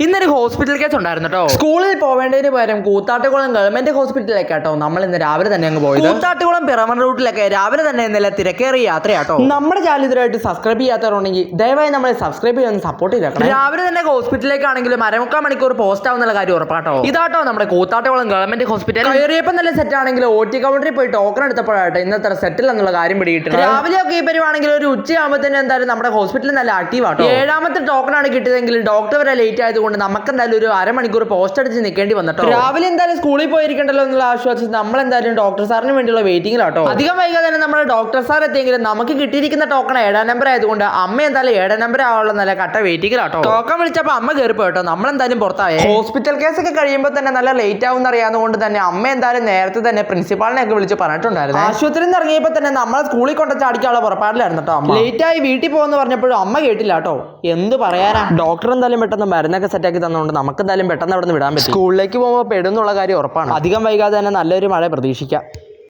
ഇന്നൊരു hospital case ഉണ്ടായിരുന്നു കേട്ടോ. സ്കൂളിൽ പോവേണ്ടതിന് പകരം കൂത്താട്ടുകുളം ഗവൺമെന്റ് ഹോസ്പിറ്റലിലേക്കാട്ടോ നമ്മൾ ഇന്ന് രാവിലെ തന്നെ അങ്ങ് പോയത്. കൂത്താട്ടുകുളം പിറവൻ റൂട്ടിലൊക്കെ രാവിലെ തന്നെ ഇന്നലെ തിരക്കേറിയ യാത്രയാട്ടോ. നമ്മുടെ ചാനൽ ഇതുവരെയായിട്ട് സബ്സ്ക്രൈബ് ചെയ്യാത്തവരുണ്ടെങ്കിൽ ദയവായി നമ്മളെ സബ്സ്ക്രൈബ് ചെയ്യാൻ സപ്പോർട്ട് ചെയ്തേക്കണം. രാവിലെ തന്നെ ഹോസ്പിറ്റലിലേക്കാണെങ്കിലും 1/4 മണിക്കൂർ പോസ്റ്റ് ആവുന്നുള്ള കാര്യം ഉറപ്പാട്ടോ. ഇതാട്ടോ നമ്മുടെ കൂത്താട്ടുകുളം ഗവൺമെന്റ് ഹോസ്പിറ്റൽ. കയറിയപ്പോൾ നല്ല സെറ്റ് ആണെങ്കിൽ OT കൗണ്ടറിൽ പോയി ടോക്കൺ എടുത്തപ്പോഴാട്ടോ ഇന്നത്തെ സെറ്റിൽ എന്നുള്ള കാര്യം പിടികിട്ടുന്നത്. രാവിലെ ഒക്കെ ഈ പരിവാണെങ്കിൽ ഒരു ഉച്ചയാകുമ്പോൾ തന്നെ എന്തായാലും നമ്മുടെ ഹോസ്പിറ്റലിൽ നല്ല ആക്റ്റീവ് ആട്ടോ. 7ാമത്തെ ടോക്കൺ ആണ് കിട്ടിയതെങ്കിൽ ഡോക്ടർ വരെ ലേറ്റ് ആയത് കൊണ്ട് നമുക്ക് എന്തായാലും ഒരു 1/2 മണിക്കൂർ പോസ്റ്റ് അടിച്ച് നിൽക്കേണ്ടി വന്നിട്ടോ. രാവിലെ എന്തായാലും സ്കൂളിൽ പോയിരിക്കണ്ടല്ലോ എന്നുള്ള ആശ്വാസം നമ്മൾ എന്തായാലും ഡോക്ടർ സാറിന് വേണ്ടിയുള്ള വെയിറ്റിംഗിലാട്ടോ. അധികം വൈകാതെ തന്നെ നമ്മുടെ ഡോക്ടർ സാർ എത്തിയെങ്കിലും നമുക്ക് കിട്ടിയിരിക്കുന്ന ടോക്കൺ 7ാം നമ്പർ ആയതുകൊണ്ട് അമ്മ എന്തായാലും 7ാം നമ്പർ ആവാനുള്ള നല്ല കട്ട വെയിറ്റിംഗിലാട്ടോ. ടോക്കൺ വിളിച്ചപ്പോൾ അമ്മ കയറി പോയിട്ടോ. നമ്മൾ എന്തായാലും പുറത്തായി. ഹോസ്പിറ്റൽ കേസ് ഒക്കെ കഴിയുമ്പോൾ തന്നെ നല്ല ലേറ്റ് ആവും അറിയാവുന്നതുകൊണ്ട് തന്നെ അമ്മ എന്തായാലും നേരത്തെ തന്നെ പ്രിൻസിപ്പാളിനെ ഒക്കെ വിളിച്ച് പറഞ്ഞിട്ടുണ്ടായിരുന്നു. ആശുപത്രിയിൽ നിന്ന് ഇറങ്ങിയപ്പോൾ തന്നെ നമ്മളെ സ്കൂളിൽ കൊണ്ട് ചാടിക്കാനുള്ള പുറപ്പാടിലായിരുന്നു കേട്ടോ. ലേറ്റ് ആയി വീട്ടിൽ പോകുമെന്ന് പറഞ്ഞപ്പോഴും അമ്മ കേട്ടില്ല കേട്ടോ. എന്ത് പറയാനാ, ഡോക്ടർ എന്തായാലും പെട്ടെന്ന് മരുന്നൊക്കെ സെറ്റാക്കി തന്നുകൊണ്ട് നമുക്ക് എന്തായാലും പെട്ടെന്ന് അവിടെ നിന്ന് വിടാൻ പറ്റും. സ്കൂളിലേക്ക് പോകുമ്പോൾ പെടുന്നുള്ള കാര്യം ഉറപ്പാണ്. അധികം വൈകാതെ തന്നെ നല്ലൊരു മഴ പ്രതീക്ഷിക്കാം.